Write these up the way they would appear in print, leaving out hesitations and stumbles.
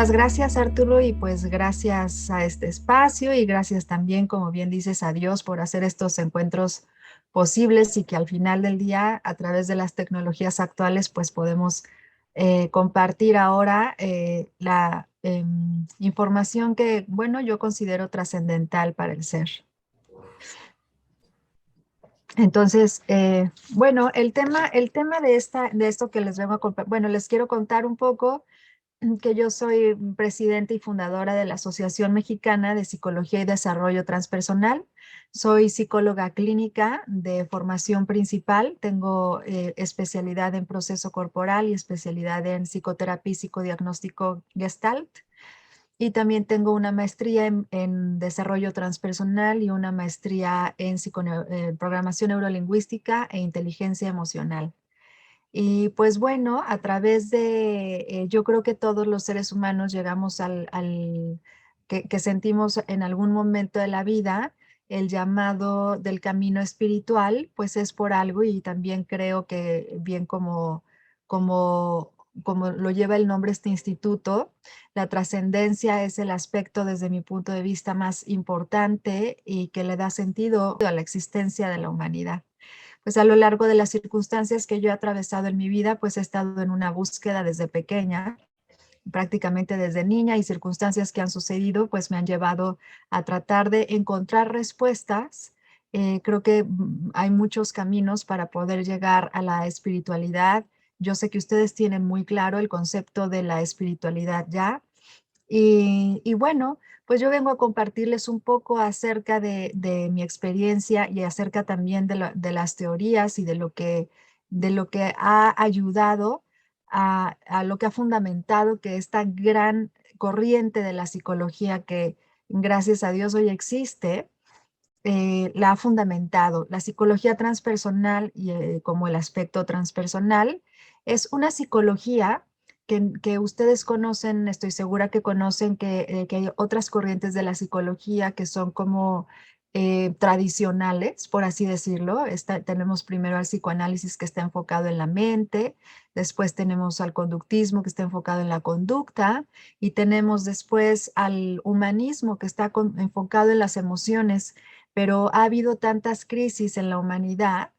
Muchas gracias, Arturo, y pues gracias a este espacio y gracias también, como bien dices, a Dios por hacer estos encuentros posibles y que al final del día, a través de las tecnologías actuales, pues podemos compartir ahora la información que, bueno, yo considero trascendental para el ser. Entonces, bueno, el tema de esto que les vengo a contar, bueno, les quiero contar un poco que yo soy presidenta y fundadora de la Asociación Mexicana de Psicología y Desarrollo Transpersonal. Soy psicóloga clínica de formación principal. Tengo especialidad en proceso corporal y especialidad en psicoterapia y psicodiagnóstico Gestalt. Y también tengo una maestría en desarrollo transpersonal y una maestría en programación neurolingüística e inteligencia emocional. Y pues bueno, a través de, yo creo que todos los seres humanos llegamos que sentimos en algún momento de la vida el llamado del camino espiritual, pues es por algo y también creo que bien como, como lo lleva el nombre este instituto, la trascendencia es el aspecto desde mi punto de vista más importante y que le da sentido a la existencia de la humanidad. Pues a lo largo de las circunstancias que yo he atravesado en mi vida, pues he estado en una búsqueda desde pequeña, prácticamente desde niña, y circunstancias que han sucedido, pues me han llevado a tratar de encontrar respuestas. Creo que hay muchos caminos para poder llegar a la espiritualidad. Yo sé que ustedes tienen muy claro el concepto de la espiritualidad ya, y bueno, pues yo vengo a compartirles un poco acerca de mi experiencia y acerca también de las teorías y de lo que ha ayudado a lo que ha fundamentado que esta gran corriente de la psicología que gracias a Dios hoy existe, la ha fundamentado. La psicología transpersonal y como el aspecto transpersonal es una psicología que ustedes conocen, estoy segura que conocen que hay otras corrientes de la psicología que son como tradicionales, por así decirlo. Tenemos primero al psicoanálisis que está enfocado en la mente, después tenemos al conductismo que está enfocado en la conducta y tenemos después al humanismo que está enfocado en las emociones, pero ha habido tantas crisis en la humanidad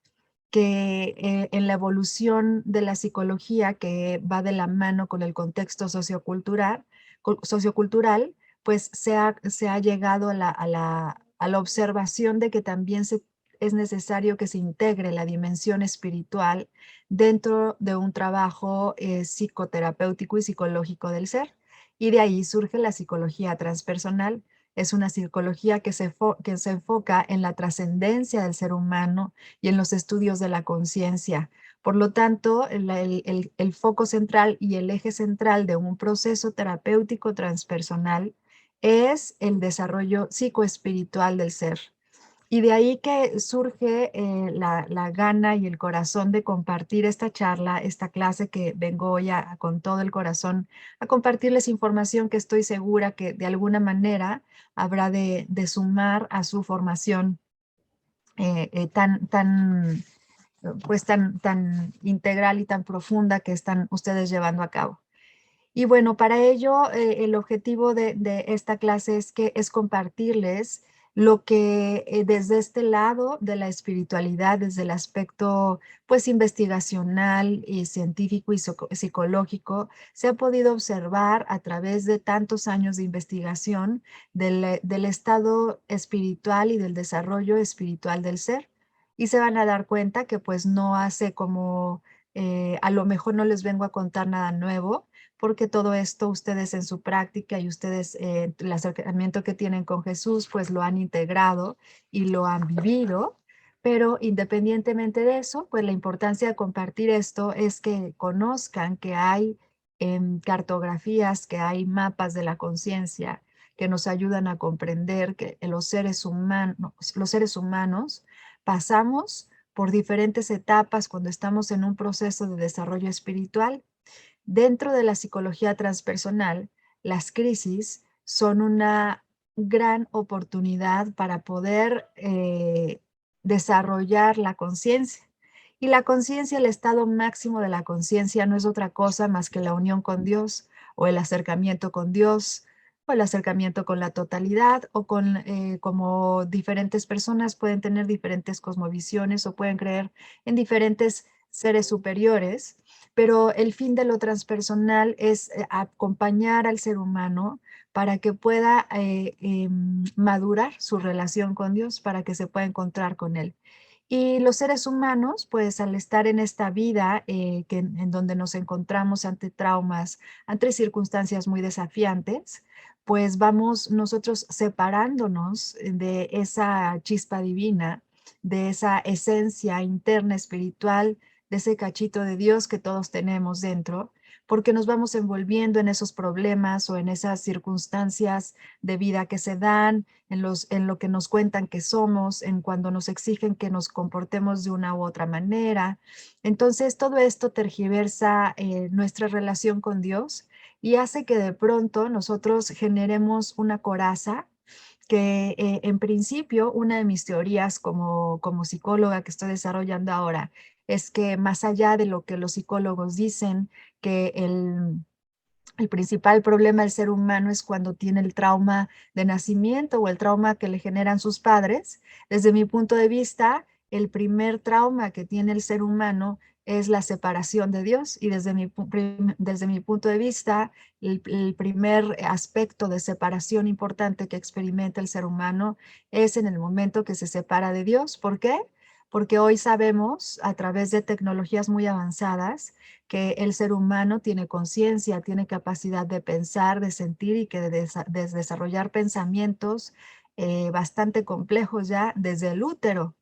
que en la evolución de la psicología que va de la mano con el contexto sociocultural, pues se ha llegado a la observación de que también es necesario que se integre la dimensión espiritual dentro de un trabajo psicoterapéutico y psicológico del ser. Y de ahí surge la psicología transpersonal. Es una psicología que se enfoca en la trascendencia del ser humano y en los estudios de la conciencia. Por lo tanto, el foco central y el eje central de un proceso terapéutico transpersonal es el desarrollo psicoespiritual del ser. Y de ahí que surge la gana y el corazón de compartir esta charla, esta clase que vengo hoy con todo el corazón a compartirles información que estoy segura que de alguna manera habrá de sumar a su formación pues tan integral y tan profunda que están ustedes llevando a cabo. Y bueno, para ello, el objetivo de esta clase es compartirles lo que desde este lado de la espiritualidad, desde el aspecto pues investigacional y científico y psicológico, se ha podido observar a través de tantos años de investigación del estado espiritual y del desarrollo espiritual del ser. Y se van a dar cuenta que pues no hace como, a lo mejor no les vengo a contar nada nuevo, porque todo esto ustedes en su práctica y ustedes el acercamiento que tienen con Jesús, pues lo han integrado y lo han vivido. Pero independientemente de eso, pues la importancia de compartir esto es que conozcan que hay cartografías, que hay mapas de la conciencia que nos ayudan a comprender que los seres humanos pasamos por diferentes etapas cuando estamos en un proceso de desarrollo espiritual. Dentro de la psicología transpersonal, las crisis son una gran oportunidad para poder desarrollar la conciencia. Y la conciencia, el estado máximo de la conciencia, no es otra cosa más que la unión con Dios o el acercamiento con Dios o el acercamiento con la totalidad o con como diferentes personas pueden tener diferentes cosmovisiones o pueden creer en diferentes seres superiores, pero el fin de lo transpersonal es acompañar al ser humano para que pueda madurar su relación con Dios, para que se pueda encontrar con Él. Y los seres humanos, pues al estar en esta vida en donde nos encontramos ante traumas, ante circunstancias muy desafiantes, pues vamos nosotros separándonos de esa chispa divina, de esa esencia interna espiritual, de ese cachito de Dios que todos tenemos dentro, porque nos vamos envolviendo en esos problemas o en esas circunstancias de vida que se dan, en lo que nos cuentan que somos, en cuando nos exigen que nos comportemos de una u otra manera. Entonces, todo esto tergiversa nuestra relación con Dios y hace que de pronto nosotros generemos una coraza que en principio una de mis teorías como psicóloga que estoy desarrollando ahora es que más allá de lo que los psicólogos dicen, que el principal problema del ser humano es cuando tiene el trauma de nacimiento o el trauma que le generan sus padres. Desde mi punto de vista, el primer trauma que tiene el ser humano es la separación de Dios y desde mi punto de vista, el primer aspecto de separación importante que experimenta el ser humano es en el momento que se separa de Dios. ¿Por qué? Porque hoy sabemos a través de tecnologías muy avanzadas que el ser humano tiene conciencia, tiene capacidad de pensar, de sentir y que de desarrollar pensamientos bastante complejos ya desde el útero.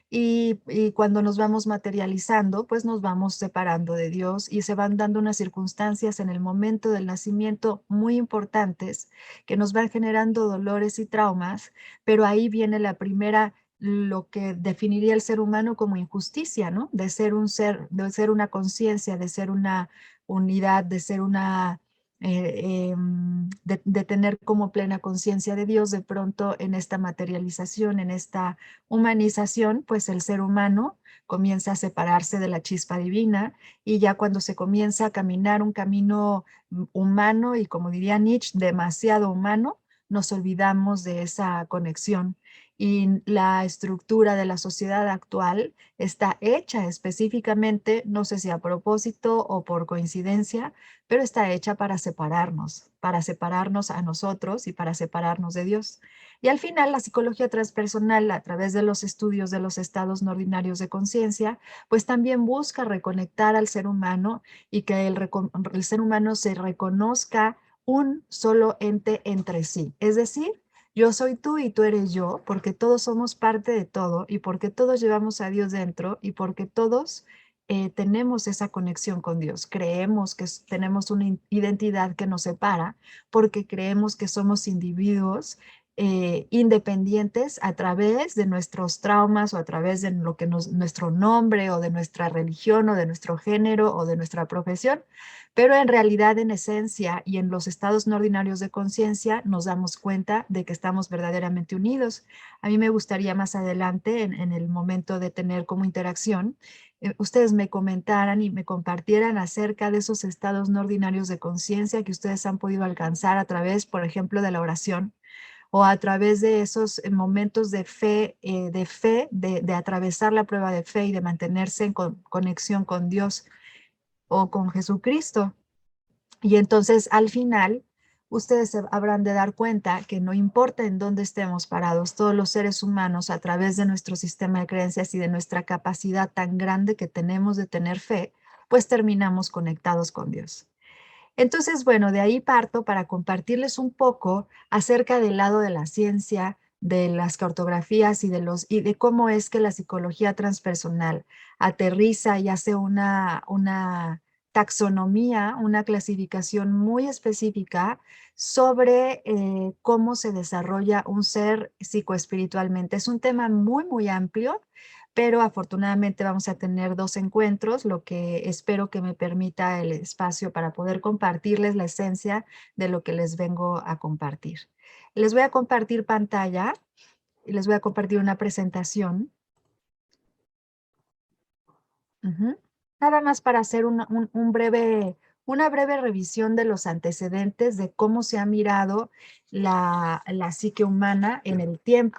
Y cuando nos vamos materializando, pues nos vamos separando de Dios y se van dando unas circunstancias en el momento del nacimiento muy importantes que nos van generando dolores y traumas, pero ahí viene la primera lo que definiría el ser humano como injusticia, ¿no? De ser un ser, de ser una conciencia, de ser una unidad, de ser una, de tener como plena conciencia de Dios, de pronto en esta materialización, en esta humanización, pues el ser humano comienza a separarse de la chispa divina y ya cuando se comienza a caminar un camino humano y como diría Nietzsche, demasiado humano, nos olvidamos de esa conexión y la estructura de la sociedad actual está hecha específicamente, no sé si a propósito o por coincidencia, pero está hecha para separarnos a nosotros y para separarnos de Dios. Y al final, la psicología transpersonal, a través de los estudios de los estados no ordinarios de conciencia, pues también busca reconectar al ser humano y que el ser humano se reconozca un solo ente entre sí. Es decir, yo soy tú y tú eres yo, porque todos somos parte de todo y porque todos llevamos a Dios dentro y porque todos tenemos esa conexión con Dios. Creemos que tenemos una identidad que nos separa porque creemos que somos individuos independientes a través de nuestros traumas o a través de lo que nuestro nombre o de nuestra religión o de nuestro género o de nuestra profesión, pero en realidad, en esencia y en los estados no ordinarios de conciencia, nos damos cuenta de que estamos verdaderamente unidos. A mí me gustaría más adelante, en el momento de tener como interacción, ustedes me comentaran y me compartieran acerca de esos estados no ordinarios de conciencia que ustedes han podido alcanzar a través, por ejemplo, de la oración o a través de esos momentos de atravesar la prueba de fe y de mantenerse en conexión con Dios o con Jesucristo. Y entonces al final, ustedes se habrán de dar cuenta que no importa en dónde estemos parados, todos los seres humanos, a través de nuestro sistema de creencias y de nuestra capacidad tan grande que tenemos de tener fe, pues terminamos conectados con Dios. Entonces, bueno, de ahí parto para compartirles un poco acerca del lado de la ciencia, de las cartografías y de cómo es que la psicología transpersonal aterriza y hace una taxonomía, una clasificación muy específica sobre cómo se desarrolla un ser psicoespiritualmente. Es un tema muy, muy amplio, pero afortunadamente vamos a tener dos encuentros, lo que espero que me permita el espacio para poder compartirles la esencia de lo que les vengo a compartir. Les voy a compartir pantalla y les voy a compartir una presentación. Ujú. Nada más para hacer una breve revisión de los antecedentes de cómo se ha mirado la psique humana en el tiempo.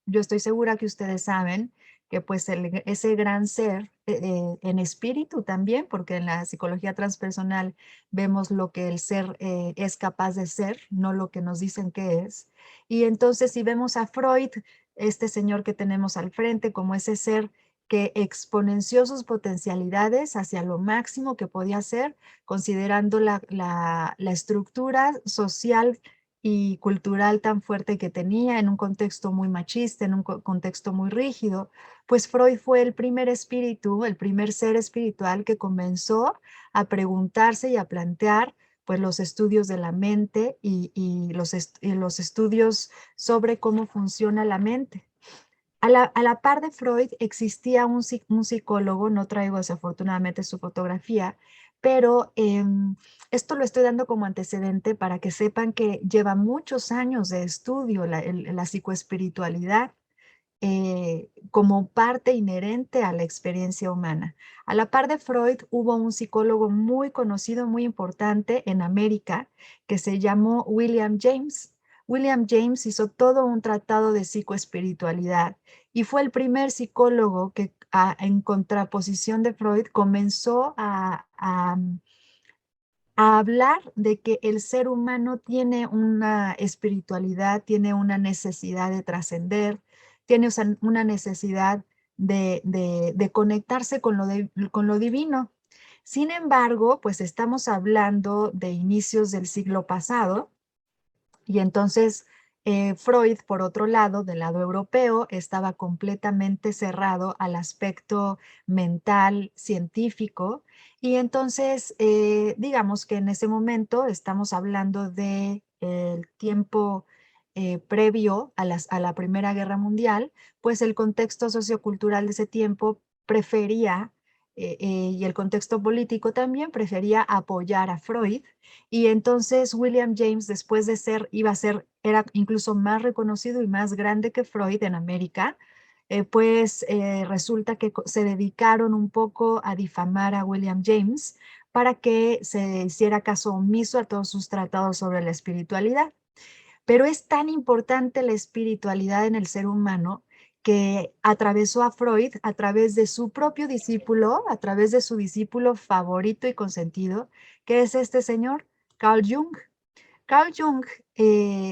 Yo estoy segura que ustedes saben que pues ese gran ser en espíritu también, porque en la psicología transpersonal vemos lo que el ser es capaz de ser, no lo que nos dicen que es. Y entonces si vemos a Freud, este señor que tenemos al frente, como ese ser que exponenció sus potencialidades hacia lo máximo que podía ser, considerando la estructura social y cultural tan fuerte que tenía en un contexto muy machista, en un contexto muy rígido, pues Freud fue el primer espíritu, el primer ser espiritual que comenzó a preguntarse y a plantear pues los estudios de la mente y los estudios sobre cómo funciona la mente. A la par de Freud existía un psicólogo, no traigo desafortunadamente su fotografía, pero esto lo estoy dando como antecedente para que sepan que lleva muchos años de estudio la psicoespiritualidad como parte inherente a la experiencia humana. A la par de Freud, hubo un psicólogo muy conocido, muy importante en América, que se llamó William James. William James hizo todo un tratado de psicoespiritualidad y fue el primer psicólogo que, en contraposición de Freud, comenzó a hablar de que el ser humano tiene una espiritualidad, tiene una necesidad de trascender, tiene una necesidad de conectarse con lo divino. Sin embargo, pues estamos hablando de inicios del siglo pasado y entonces Freud, por otro lado, del lado europeo, estaba completamente cerrado al aspecto mental, científico. Y entonces, digamos que en ese momento estamos hablando de el tiempo previo a la Primera Guerra Mundial, pues el contexto sociocultural de ese tiempo prefería, y el contexto político también prefería apoyar a Freud y entonces William James, después de ser, iba a ser, era incluso más reconocido y más grande que Freud en América, pues resulta que se dedicaron un poco a difamar a William James para que se hiciera caso omiso a todos sus tratados sobre la espiritualidad. Pero es tan importante la espiritualidad en el ser humano que atravesó a Freud a través de su propio discípulo, a través de su discípulo favorito y consentido, que es este señor, Carl Jung. Carl Jung,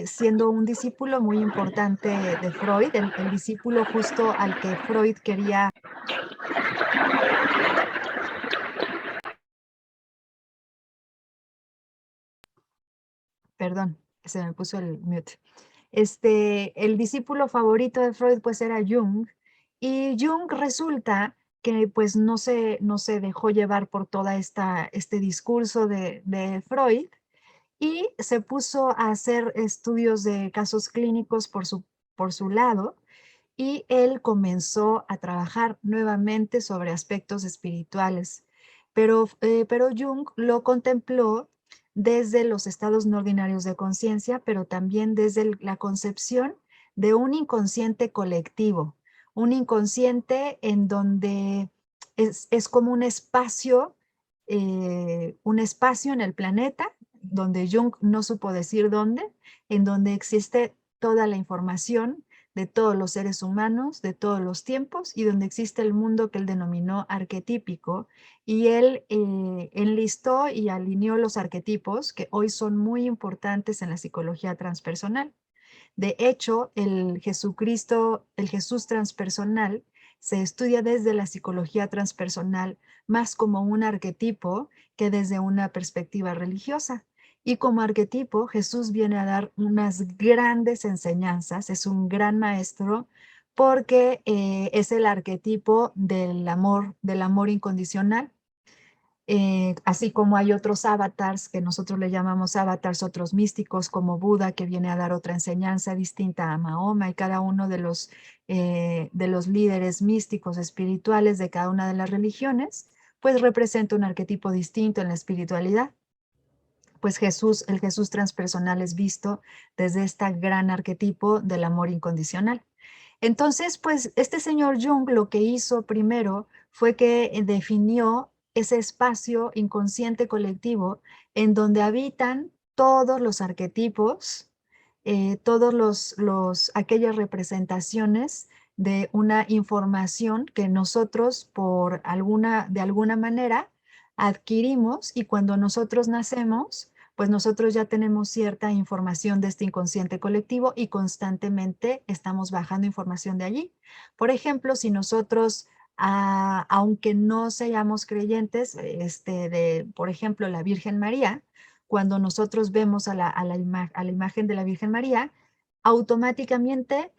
siendo un discípulo muy importante de Freud, el discípulo justo al que Freud quería, perdón, se me puso el mute. El discípulo favorito de Freud pues era Jung y Jung resulta que pues no se dejó llevar por toda este discurso de Freud y se puso a hacer estudios de casos clínicos por su lado y él comenzó a trabajar nuevamente sobre aspectos espirituales. Pero Jung lo contempló desde los estados no ordinarios de conciencia, pero también desde la concepción de un inconsciente colectivo, un inconsciente en donde es como un espacio en el planeta, donde Jung no supo decir dónde, en donde existe toda la información de todos los seres humanos, de todos los tiempos, y donde existe el mundo que él denominó arquetípico. Y él enlistó y alineó los arquetipos que hoy son muy importantes en la psicología transpersonal. De hecho, el Jesús transpersonal, se estudia desde la psicología transpersonal más como un arquetipo que desde una perspectiva religiosa. Y como arquetipo, Jesús viene a dar unas grandes enseñanzas, es un gran maestro porque es el arquetipo del amor incondicional. Así como hay otros avatars que nosotros le llamamos avatars, otros místicos como Buda, que viene a dar otra enseñanza distinta a Mahoma, y cada uno de los líderes místicos espirituales de cada una de las religiones, pues representa un arquetipo distinto en la espiritualidad. Pues Jesús, el Jesús transpersonal es visto desde este gran arquetipo del amor incondicional. Entonces, pues este señor Jung lo que hizo primero fue que definió ese espacio inconsciente colectivo en donde habitan todos los arquetipos, todos aquellas representaciones de una información que nosotros de alguna manera adquirimos, y cuando nosotros nacemos, pues nosotros ya tenemos cierta información de este inconsciente colectivo y constantemente estamos bajando información de allí. Por ejemplo, si nosotros, aunque no seamos creyentes, por ejemplo, la Virgen María, cuando nosotros vemos a la imagen de la Virgen María, automáticamente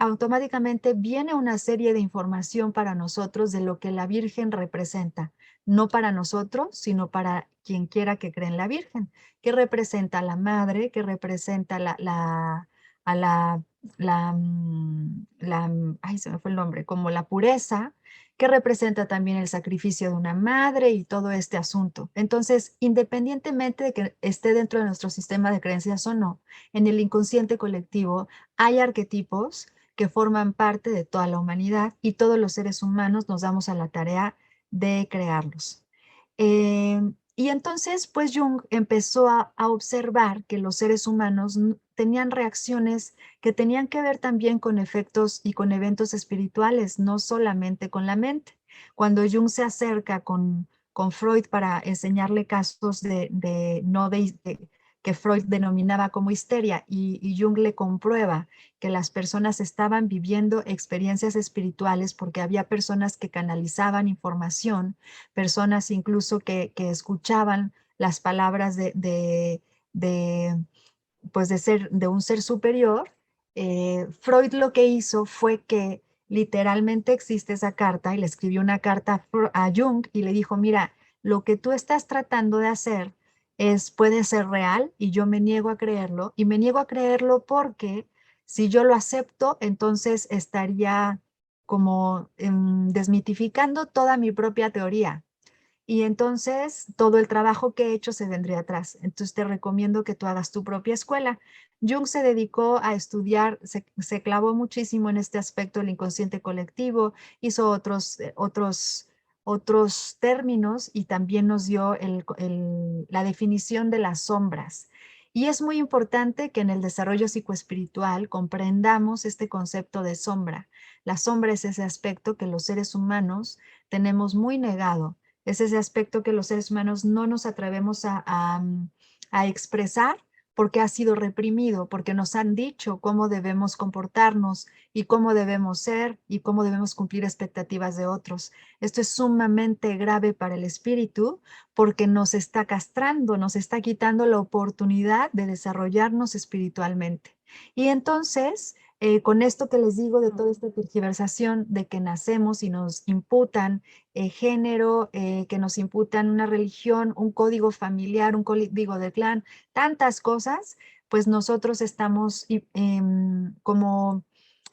viene una serie de información para nosotros de lo que la Virgen representa, no para nosotros, sino para quien quiera que cree en la Virgen, que representa a la madre, que representa a ay, se me fue el nombre, como la pureza, que representa también el sacrificio de una madre y todo este asunto. Entonces, independientemente de que esté dentro de nuestro sistema de creencias o no, en el inconsciente colectivo hay arquetipos que forman parte de toda la humanidad y todos los seres humanos nos damos a la tarea de crearlos. Y entonces, pues Jung empezó a observar que los seres humanos tenían reacciones que tenían que ver también con efectos y con eventos espirituales, no solamente con la mente. Cuando Jung se acerca con Freud para enseñarle casos no que Freud denominaba como histeria, y Jung le comprueba que las personas estaban viviendo experiencias espirituales porque había personas que canalizaban información, personas incluso que escuchaban las palabras de, pues de un ser superior. Freud lo que hizo fue que literalmente existe esa carta, y le escribió una carta a Jung y le dijo, mira, lo que tú estás tratando de hacer puede ser real y yo me niego a creerlo, y me niego a creerlo porque si yo lo acepto, entonces estaría como desmitificando toda mi propia teoría. Y entonces todo el trabajo que he hecho se vendría atrás. Entonces te recomiendo que tú hagas tu propia escuela. Jung se dedicó a estudiar, se clavó muchísimo en este aspecto del inconsciente colectivo, hizo otros términos, y también nos dio la definición de las sombras. Y es muy importante que en el desarrollo psicoespiritual comprendamos este concepto de sombra. La sombra es ese aspecto que los seres humanos tenemos muy negado, es ese aspecto que los seres humanos no nos atrevemos a expresar porque ha sido reprimido, porque nos han dicho cómo debemos comportarnos y cómo debemos ser y cómo debemos cumplir expectativas de otros. Esto es sumamente grave para el espíritu porque nos está castrando, nos está quitando la oportunidad de desarrollarnos espiritualmente. Y entonces, con esto que les digo de toda esta tergiversación de que nacemos y nos imputan género, que nos imputan una religión, un código familiar, un código de clan, tantas cosas, pues nosotros estamos como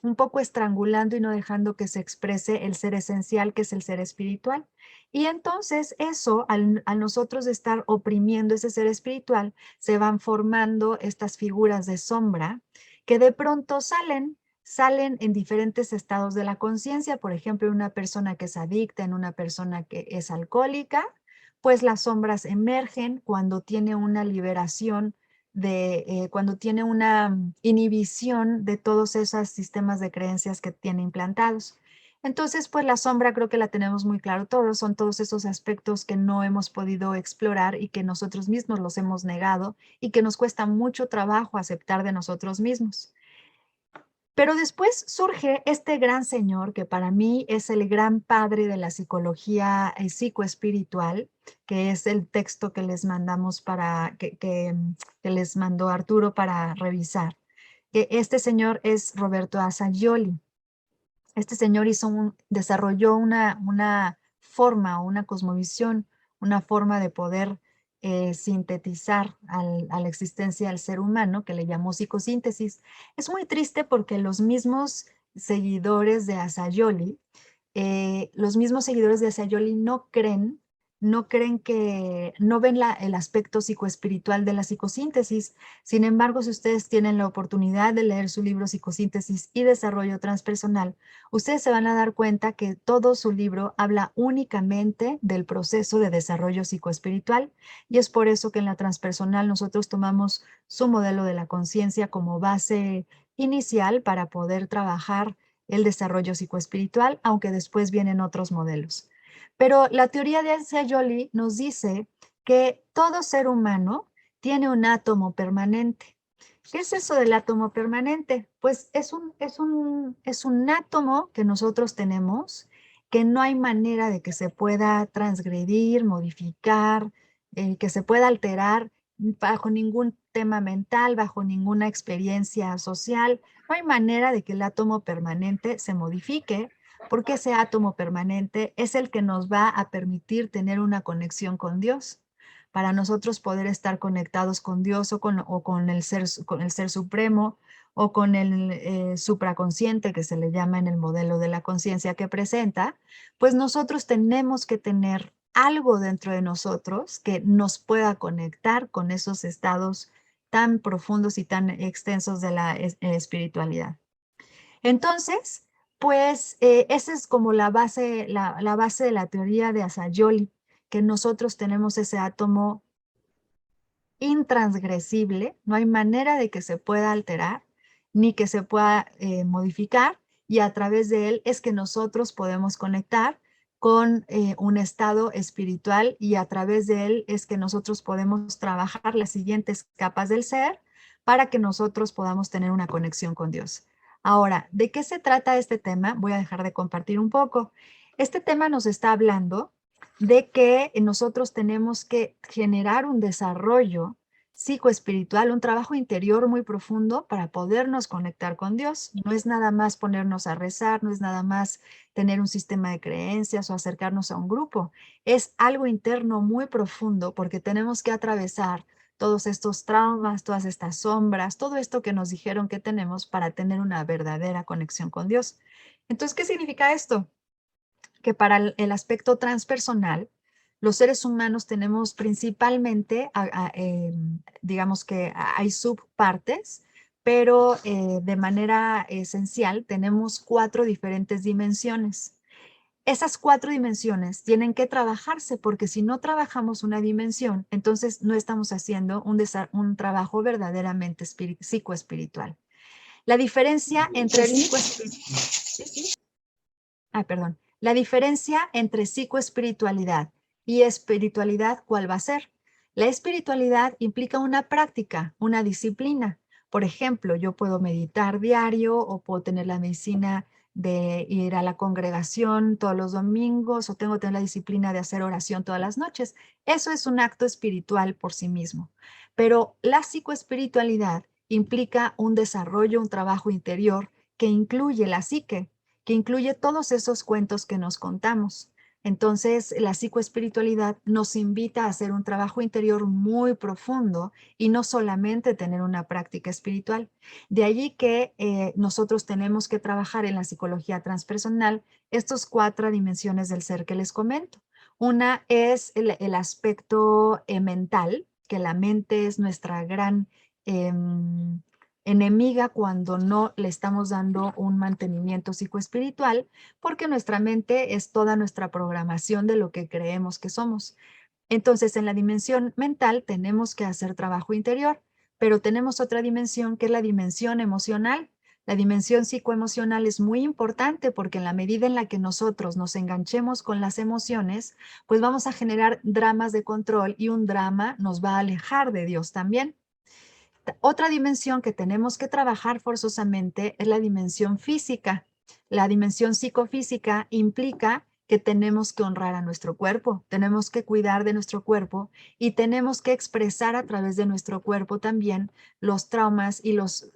un poco estrangulando y no dejando que se exprese el ser esencial, que es el ser espiritual. Y entonces eso, al nosotros estar oprimiendo ese ser espiritual, se van formando estas figuras de sombra que de pronto salen en diferentes estados de la conciencia. Por ejemplo, en una persona que es adicta, en una persona que es alcohólica, pues las sombras emergen cuando tiene una liberación cuando tiene una inhibición de todos esos sistemas de creencias que tiene implantados. Entonces, pues la sombra creo que la tenemos muy claro todos, son todos esos aspectos que no hemos podido explorar y que nosotros mismos los hemos negado y que nos cuesta mucho trabajo aceptar de nosotros mismos. Pero después surge este gran señor que para mí es el gran padre de la psicología psicoespiritual, que es el texto que les mandamos que les mandó Arturo para revisar. Este señor es Roberto Assagioli. Este señor desarrolló una forma, una cosmovisión, una forma de poder sintetizar a la existencia del ser humano, que le llamó psicosíntesis. Es muy triste porque los mismos seguidores de Assagioli no creen no creen que, no ven el aspecto psicoespiritual de la psicosíntesis. Sin embargo, si ustedes tienen la oportunidad de leer su libro Psicosíntesis y Desarrollo Transpersonal, ustedes se van a dar cuenta que todo su libro habla únicamente del proceso de desarrollo psicoespiritual, y es por eso que en la transpersonal nosotros tomamos su modelo de la conciencia como base inicial para poder trabajar el desarrollo psicoespiritual, aunque después vienen otros modelos. Pero la teoría de Asayoli nos dice que todo ser humano tiene un átomo permanente. ¿Qué es eso del átomo permanente? Pues es un átomo que nosotros tenemos, que no hay manera de que se pueda transgredir, modificar, que se pueda alterar bajo ningún tema mental, bajo ninguna experiencia social. No hay manera de que el átomo permanente se modifique, porque ese átomo permanente es el que nos va a permitir tener una conexión con Dios, para nosotros poder estar conectados con Dios o con el ser supremo, o con el supraconsciente, que se le llama en el modelo de la conciencia que presenta. Pues nosotros tenemos que tener algo dentro de nosotros que nos pueda conectar con esos estados tan profundos y tan extensos de la espiritualidad. Entonces, pues esa es como la base de la teoría de Asayoli, que nosotros tenemos ese átomo intransgresible, no hay manera de que se pueda alterar ni que se pueda modificar, y a través de él es que nosotros podemos conectar con un estado espiritual, y a través de él es que nosotros podemos trabajar las siguientes capas del ser para que nosotros podamos tener una conexión con Dios. Ahora, ¿de qué se trata este tema? Voy a dejar de compartir un poco. Este tema nos está hablando de que nosotros tenemos que generar un desarrollo psicoespiritual, un trabajo interior muy profundo para podernos conectar con Dios. No es nada más ponernos a rezar, no es nada más tener un sistema de creencias o acercarnos a un grupo. Es algo interno muy profundo, porque tenemos que atravesar todos estos traumas, todas estas sombras, todo esto que nos dijeron que tenemos para tener una verdadera conexión con Dios. Entonces, ¿qué significa esto? Que para el aspecto transpersonal, los seres humanos tenemos principalmente, digamos que hay subpartes, pero de manera esencial tenemos 4 diferentes dimensiones. Esas 4 dimensiones tienen que trabajarse, porque si no trabajamos una dimensión, entonces no estamos haciendo un trabajo verdaderamente psicoespiritual. La diferencia entre perdón. La diferencia entre psicoespiritualidad y espiritualidad, ¿cuál va a ser? La espiritualidad implica una práctica, una disciplina. Por ejemplo, yo puedo meditar diario, o puedo tener la medicina de ir a la congregación todos los domingos, o tengo que tener la disciplina de hacer oración todas las noches. Eso es un acto espiritual por sí mismo. Pero la psicoespiritualidad implica un desarrollo, un trabajo interior que incluye la psique, que incluye todos esos cuentos que nos contamos. Entonces, la psicoespiritualidad nos invita a hacer un trabajo interior muy profundo, y no solamente tener una práctica espiritual. De allí que nosotros tenemos que trabajar en la psicología transpersonal estos 4 dimensiones del ser que les comento. Una es el aspecto mental, que la mente es nuestra gran enemiga cuando no le estamos dando un mantenimiento psicoespiritual, porque nuestra mente es toda nuestra programación de lo que creemos que somos. Entonces, en la dimensión mental tenemos que hacer trabajo interior, pero tenemos otra dimensión, que es la dimensión emocional. La dimensión psicoemocional es muy importante, porque en la medida en la que nosotros nos enganchemos con las emociones, pues vamos a generar dramas de control, y un drama nos va a alejar de Dios también. Otra dimensión que tenemos que trabajar forzosamente es la dimensión física. La dimensión psicofísica implica que tenemos que honrar a nuestro cuerpo, tenemos que cuidar de nuestro cuerpo, y tenemos que expresar a través de nuestro cuerpo también los traumas y los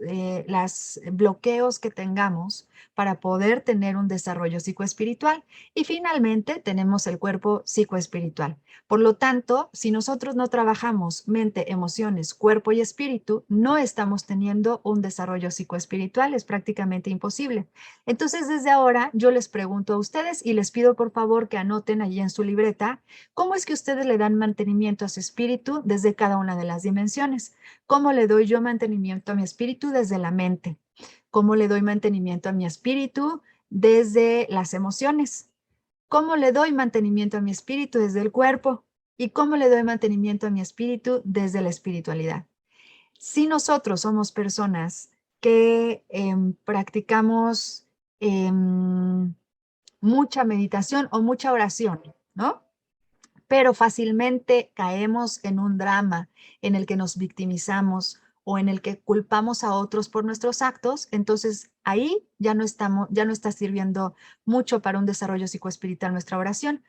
bloqueos que tengamos, para poder tener un desarrollo psicoespiritual. Y finalmente tenemos el cuerpo psicoespiritual. Por lo tanto, si nosotros no trabajamos mente, emociones, cuerpo y espíritu, no estamos teniendo un desarrollo psicoespiritual, es prácticamente imposible. Entonces, desde ahora yo les pregunto a ustedes, y les pido por por favor que anoten allí en su libreta cómo es que ustedes le dan mantenimiento a su espíritu desde cada una de las dimensiones. ¿Cómo le doy yo mantenimiento a mi espíritu desde la mente? ¿Cómo le doy mantenimiento a mi espíritu desde las emociones? ¿Cómo le doy mantenimiento a mi espíritu desde el cuerpo? ¿Y cómo le doy mantenimiento a mi espíritu desde la espiritualidad? Si nosotros somos personas que practicamos mucha meditación o mucha oración, ¿no? Pero fácilmente caemos en un drama en el que nos victimizamos o en el que culpamos a otros por nuestros actos, entonces ahí ya no está sirviendo mucho para un desarrollo psicoespiritual nuestra oración.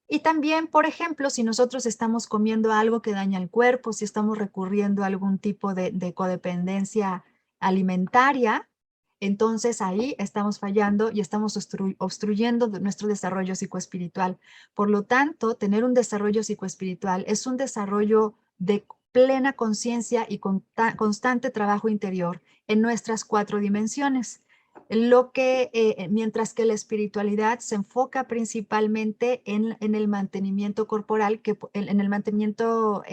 Y también, por ejemplo, si nosotros estamos comiendo algo que daña el cuerpo, si estamos recurriendo a algún tipo de codependencia alimentaria, entonces ahí estamos fallando y estamos obstruyendo nuestro desarrollo psicoespiritual. Por lo tanto, tener un desarrollo psicoespiritual es un desarrollo de plena conciencia y constante trabajo interior en nuestras 4 dimensiones. Mientras que la espiritualidad se enfoca principalmente en el mantenimiento corporal, en el mantenimiento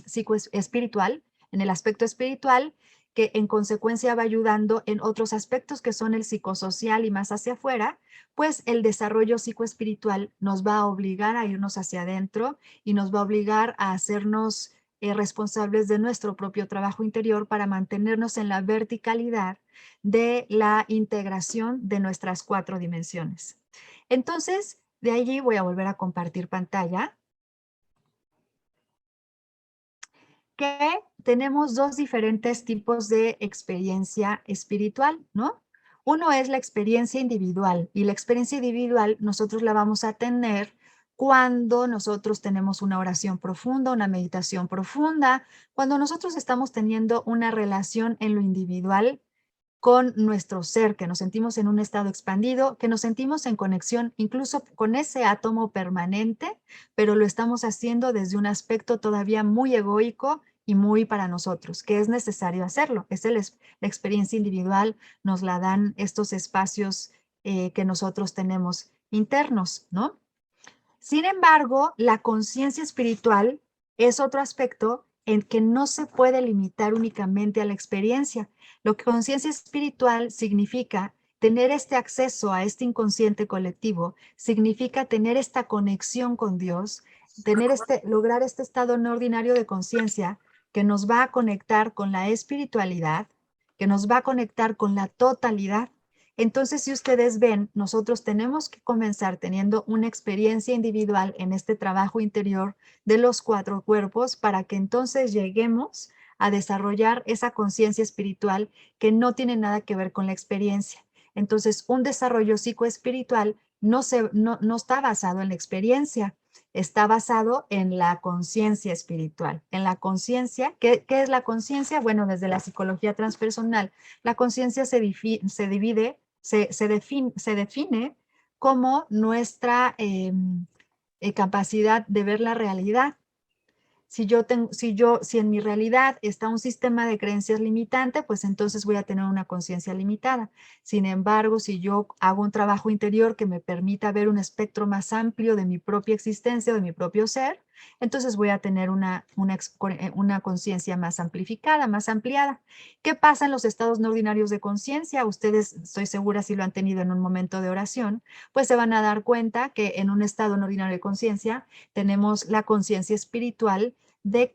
psicoespiritual, en el aspecto espiritual, que en consecuencia va ayudando en otros aspectos que son el psicosocial y más hacia afuera, pues el desarrollo psicoespiritual nos va a obligar a irnos hacia adentro y nos va a obligar a hacernos responsables de nuestro propio trabajo interior para mantenernos en la verticalidad de la integración de nuestras 4 dimensiones. Entonces, de allí voy a volver a compartir pantalla, que tenemos 2 diferentes tipos de experiencia espiritual, ¿no? Uno es la experiencia individual, y la experiencia individual nosotros la vamos a tener cuando nosotros tenemos una oración profunda, una meditación profunda, cuando nosotros estamos teniendo una relación en lo individual con nuestro ser, que nos sentimos en un estado expandido, que nos sentimos en conexión incluso con ese átomo permanente, pero lo estamos haciendo desde un aspecto todavía muy egoico y muy para nosotros, que es necesario hacerlo. La experiencia individual, nos la dan estos espacios que nosotros tenemos internos, ¿no? Sin embargo, la conciencia espiritual es otro aspecto en que no se puede limitar únicamente a la experiencia. Lo que conciencia espiritual significa tener este acceso a este inconsciente colectivo, significa tener esta conexión con Dios, lograr este estado no ordinario de conciencia que nos va a conectar con la espiritualidad, que nos va a conectar con la totalidad. Entonces, si ustedes ven, nosotros tenemos que comenzar teniendo una experiencia individual en este trabajo interior de los 4 cuerpos para que entonces lleguemos a desarrollar esa conciencia espiritual que no tiene nada que ver con la experiencia. Entonces, un desarrollo psicoespiritual no está basado en la experiencia, está basado en la conciencia espiritual, en la conciencia. ¿Qué es la conciencia? Bueno, desde la psicología transpersonal, la conciencia se define como nuestra capacidad de ver la realidad. Si en mi realidad está un sistema de creencias limitante, pues entonces voy a tener una conciencia limitada. Sin embargo, si yo hago un trabajo interior que me permita ver un espectro más amplio de mi propia existencia, de mi propio ser, entonces voy a tener una conciencia más amplificada, más ampliada. ¿Qué pasa en los estados no ordinarios de conciencia? Ustedes, estoy segura, si lo han tenido en un momento de oración, pues se van a dar cuenta que en un estado no ordinario de conciencia tenemos la conciencia espiritual de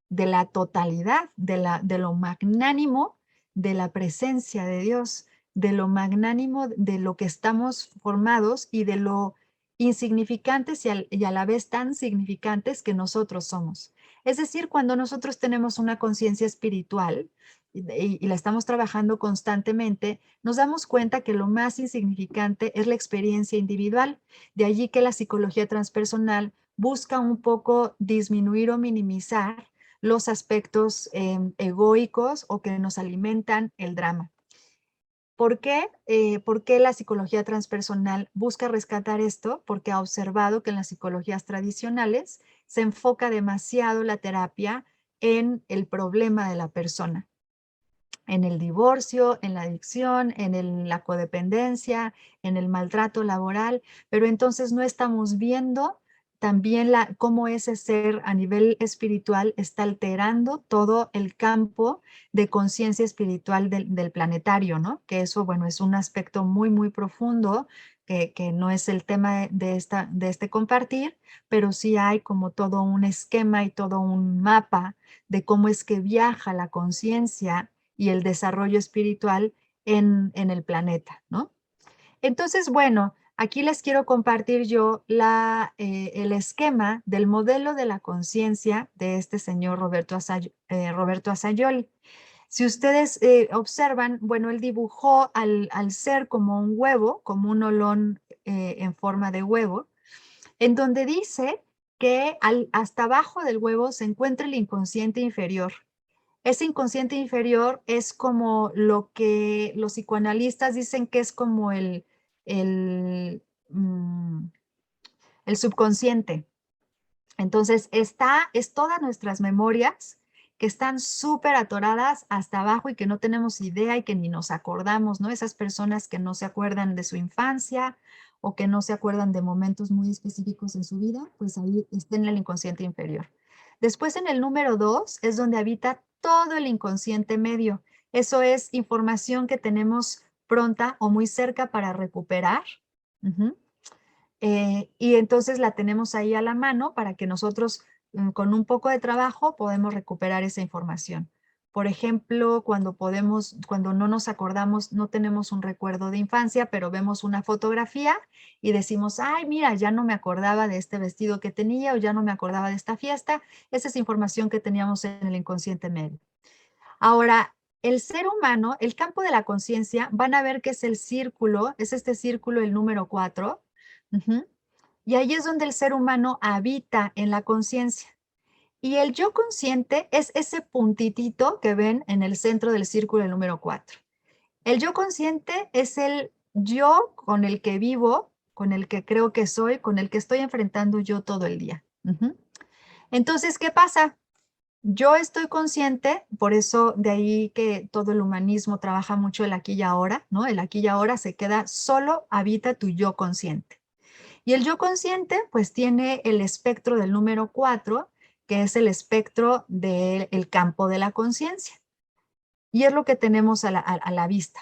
la totalidad, de lo magnánimo de la presencia de Dios, de lo magnánimo de lo que estamos formados y de lo insignificantes y a la vez tan significantes que nosotros somos. Es decir, cuando nosotros tenemos una conciencia espiritual y la estamos trabajando constantemente, nos damos cuenta que lo más insignificante es la experiencia individual. De allí que la psicología transpersonal busca un poco disminuir o minimizar los aspectos egoicos o que nos alimentan el drama. ¿Por qué? ¿Por qué la psicología transpersonal busca rescatar esto? Porque ha observado que en las psicologías tradicionales se enfoca demasiado la terapia en el problema de la persona. en el divorcio, en la adicción, la codependencia, en el maltrato laboral, pero entonces no estamos viendo también cómo ese ser a nivel espiritual está alterando todo el campo de conciencia espiritual del planetario, ¿no? Que eso, bueno, es un aspecto muy, muy profundo, que no es el tema de este compartir, pero sí hay como todo un esquema y todo un mapa de cómo es que viaja la conciencia y el desarrollo espiritual en el planeta, ¿no? Entonces, bueno, aquí les quiero compartir yo el esquema del modelo de la conciencia de este señor Roberto Asayoli. Si ustedes observan, bueno, él dibujó al ser como un huevo, como un olón en forma de huevo, en donde dice que hasta abajo del huevo se encuentra el inconsciente inferior. Ese inconsciente inferior es como lo que los psicoanalistas dicen que es como el, mm, el subconsciente. Entonces, es todas nuestras memorias que están súper atoradas hasta abajo y que no tenemos idea y que ni nos acordamos, ¿no? Esas personas que no se acuerdan de su infancia o que no se acuerdan de momentos muy específicos en su vida, pues ahí está en el inconsciente inferior. Después, en el número 2, es donde habita todo el inconsciente medio. Eso es información que tenemos pronta o muy cerca para recuperar. Ujú. Y entonces la tenemos ahí a la mano para que nosotros, con un poco de trabajo, podemos recuperar esa información. Por ejemplo, cuando no nos acordamos, no tenemos un recuerdo de infancia, pero vemos una fotografía y decimos, ay, mira, ya no me acordaba de este vestido que tenía o ya no me acordaba de esta fiesta. Esa es información que teníamos en el inconsciente medio. Ahora, el ser humano, el campo de la conciencia, van a ver que es el círculo, es este círculo el número 4. Ujú. Y ahí es donde el ser humano habita en la conciencia. Y el yo consciente es ese puntitito que ven en el centro del círculo el número 4. El yo consciente es el yo con el que vivo, con el que creo que soy, con el que estoy enfrentando yo todo el día. Ujú. Entonces, ¿qué pasa? Yo estoy consciente, por eso de ahí que todo el humanismo trabaja mucho el aquí y ahora, ¿no? El aquí y ahora se queda, solo habita tu yo consciente. Y el yo consciente, pues tiene el espectro del número 4, que es el espectro del campo de la conciencia. Y es lo que tenemos a la vista.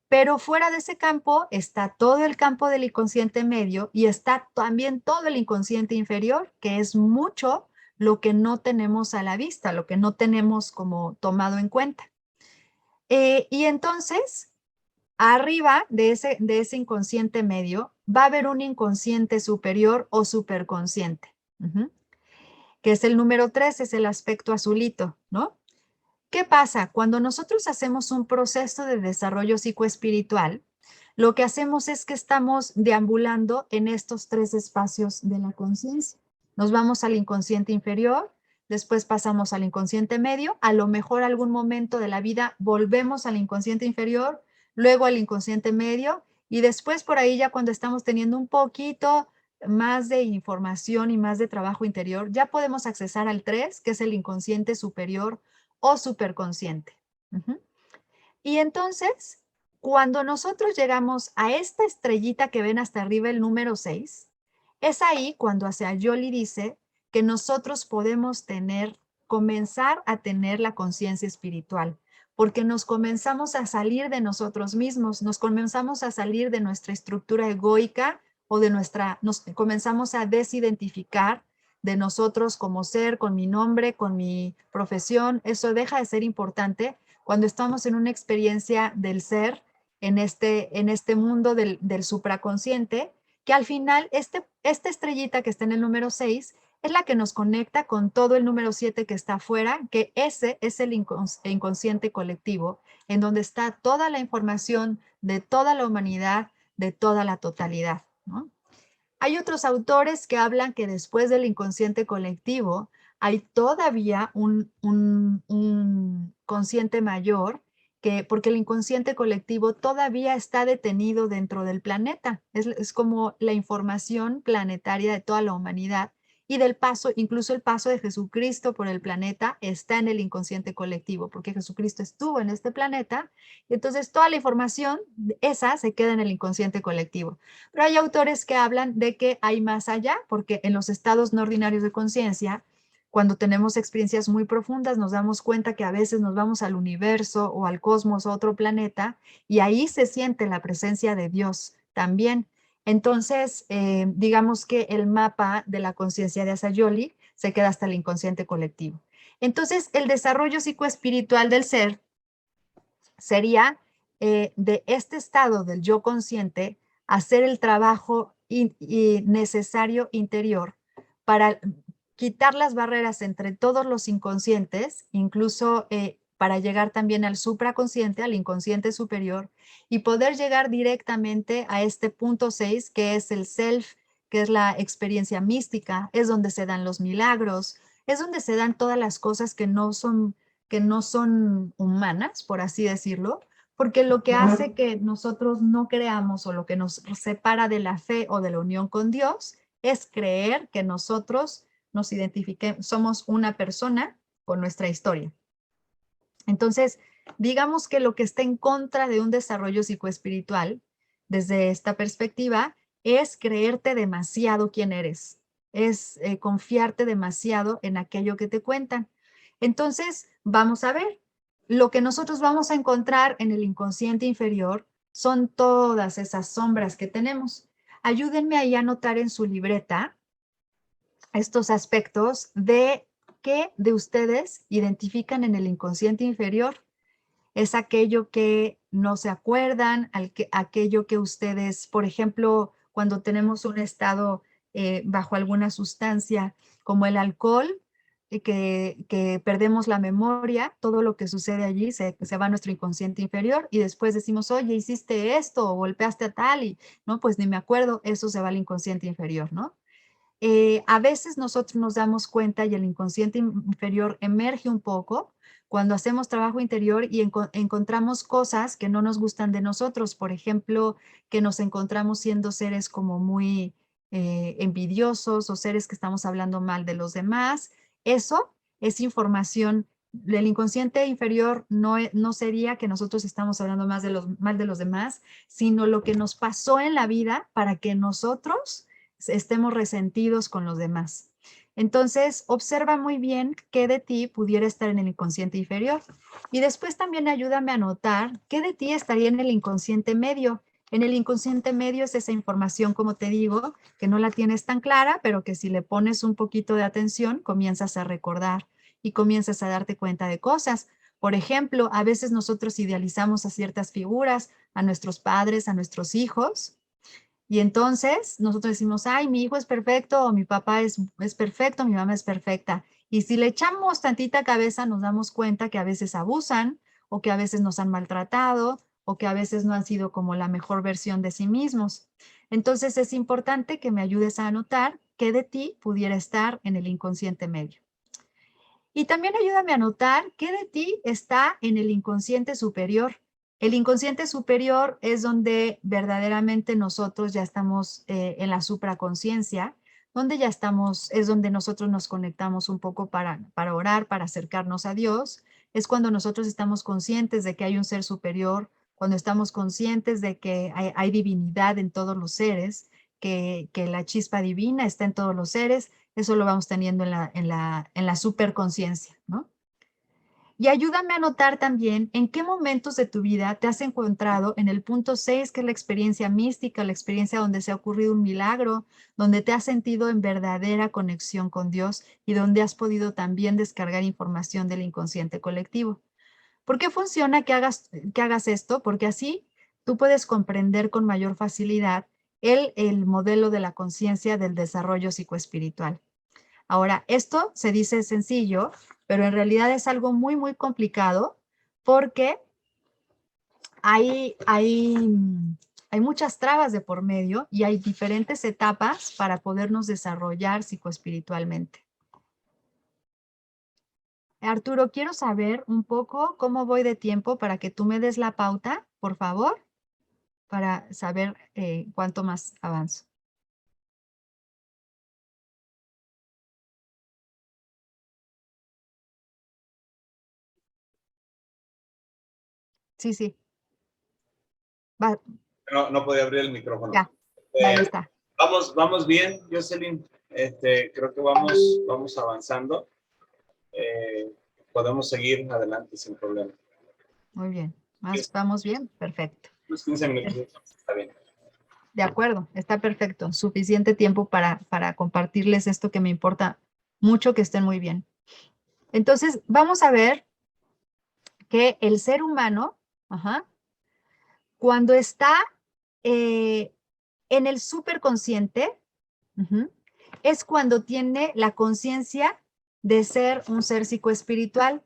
Pero fuera de ese campo está todo el campo del inconsciente medio y está también todo el inconsciente inferior, que es mucho lo que no tenemos a la vista, lo que no tenemos como tomado en cuenta. Y entonces, arriba de ese inconsciente medio va a haber un inconsciente superior o superconsciente, que es el número 3, es el aspecto azulito, ¿no? ¿Qué pasa? Cuando nosotros hacemos un proceso de desarrollo psicoespiritual, lo que hacemos es que estamos deambulando en estos 3 espacios de la conciencia. Nos vamos al inconsciente inferior, después pasamos al inconsciente medio, a lo mejor algún momento de la vida volvemos al inconsciente inferior, luego al inconsciente medio y después por ahí ya cuando estamos teniendo un poquito más de información y más de trabajo interior, ya podemos accesar al 3, que es el inconsciente superior o superconsciente. Ujú. Y entonces, cuando nosotros llegamos a esta estrellita que ven hasta arriba, el número 6, es ahí cuando Asayoli dice que nosotros podemos comenzar a tener la conciencia espiritual, porque nos comenzamos a salir de nosotros mismos, nos comenzamos a salir de nuestra estructura egoica o nos comenzamos a desidentificar de nosotros como ser, con mi nombre, con mi profesión. Eso deja de ser importante cuando estamos en una experiencia del ser en este mundo del supraconsciente, que al final esta estrellita que está en el número 6 es la que nos conecta con todo el número 7 que está afuera, que ese es el inconsciente colectivo, en donde está toda la información de toda la humanidad, de toda la totalidad, ¿no? Hay otros autores que hablan que después del inconsciente colectivo hay todavía un consciente mayor, porque el inconsciente colectivo todavía está detenido dentro del planeta. Es como la información planetaria de toda la humanidad y del paso, incluso el paso de Jesucristo por el planeta está en el inconsciente colectivo, porque Jesucristo estuvo en este planeta, y entonces toda la información esa se queda en el inconsciente colectivo. Pero hay autores que hablan de que hay más allá, porque en los estados no ordinarios de conciencia, cuando tenemos experiencias muy profundas, nos damos cuenta que a veces nos vamos al universo o al cosmos o a otro planeta, y ahí se siente la presencia de Dios también. Entonces, digamos que el mapa de la conciencia de Asayoli se queda hasta el inconsciente colectivo. Entonces, el desarrollo psicoespiritual del ser sería de este estado del yo consciente hacer el trabajo necesario interior para quitar las barreras entre todos los inconscientes, incluso para llegar también al supraconsciente, al inconsciente superior, y poder llegar directamente a este punto 6, que es el self, que es la experiencia mística, es donde se dan los milagros, es donde se dan todas las cosas que no son humanas, por así decirlo, porque lo que hace que nosotros no creamos o lo que nos separa de la fe o de la unión con Dios es creer que nosotros nos identifiquemos, somos una persona con nuestra historia. Entonces, digamos que lo que está en contra de un desarrollo psicoespiritual, desde esta perspectiva, es creerte demasiado quién eres, es confiarte demasiado en aquello que te cuentan. Entonces, vamos a ver, lo que nosotros vamos a encontrar en el inconsciente inferior son todas esas sombras que tenemos. Ayúdenme ahí a anotar en su libreta estos aspectos de qué de ustedes identifican en el inconsciente inferior. Es aquello que no se acuerdan, aquello que ustedes, por ejemplo, cuando tenemos un estado bajo alguna sustancia como el alcohol, que perdemos la memoria, todo lo que sucede allí se va a nuestro inconsciente inferior y después decimos, oye, hiciste esto o golpeaste a tal y, no, pues ni me acuerdo, eso se va al inconsciente inferior, ¿no? A veces nosotros nos damos cuenta y el inconsciente inferior emerge un poco cuando hacemos trabajo interior y encontramos cosas que no nos gustan de nosotros. Por ejemplo, que nos encontramos siendo seres como muy envidiosos o seres que estamos hablando mal de los demás. Eso es información. El inconsciente inferior no sería que nosotros estamos hablando mal de los demás, sino lo que nos pasó en la vida para que nosotros estemos resentidos con los demás. Entonces, observa muy bien qué de ti pudiera estar en el inconsciente inferior. Y después también ayúdame a notar qué de ti estaría en el inconsciente medio. En el inconsciente medio es esa información, como te digo, que no la tienes tan clara, pero que si le pones un poquito de atención, comienzas a recordar y comienzas a darte cuenta de cosas. Por ejemplo, a veces nosotros idealizamos a ciertas figuras, a nuestros padres, a nuestros hijos, y entonces nosotros decimos, ay, mi hijo es perfecto, o mi papá es perfecto, mi mamá es perfecta. Y si le echamos tantita cabeza, nos damos cuenta que a veces abusan, o que a veces nos han maltratado, o que a veces no han sido como la mejor versión de sí mismos. Entonces es importante que me ayudes a anotar qué de ti pudiera estar en el inconsciente medio. Y también ayúdame a notar qué de ti está en el inconsciente superior. El inconsciente superior es donde verdaderamente nosotros ya estamos en la supraconciencia, donde ya estamos, es donde nosotros nos conectamos un poco para orar, para acercarnos a Dios. Es cuando nosotros estamos conscientes de que hay un ser superior, cuando estamos conscientes de que hay divinidad en todos los seres, que la chispa divina está en todos los seres. Eso lo vamos teniendo en la superconciencia, ¿no? Y ayúdame a notar también en qué momentos de tu vida te has encontrado en el punto 6, que es la experiencia mística, la experiencia donde se ha ocurrido un milagro, donde te has sentido en verdadera conexión con Dios y donde has podido también descargar información del inconsciente colectivo. ¿Por qué funciona que hagas esto? Porque así tú puedes comprender con mayor facilidad el modelo de la conciencia del desarrollo psicoespiritual. Ahora, esto se dice sencillo, pero en realidad es algo muy, muy complicado porque hay, hay, hay muchas trabas de por medio y hay diferentes etapas para podernos desarrollar psicoespiritualmente. Arturo, quiero saber un poco cómo voy de tiempo para que tú me des la pauta, por favor, para saber cuánto más avanzo. Sí, sí. Va, No podía abrir el micrófono. ya, ya, ya está. Vamos bien, Jocelyn. Creo que vamos avanzando. Podemos seguir adelante sin problema. Muy bien. ¿Vamos bien? Perfecto. Unos 15 minutos está bien. De acuerdo, está perfecto. Suficiente tiempo para compartirles esto que me importa mucho, que estén muy bien. Entonces, vamos a ver que el ser humano, cuando está en el superconsciente, es cuando tiene la conciencia de ser un ser psicoespiritual,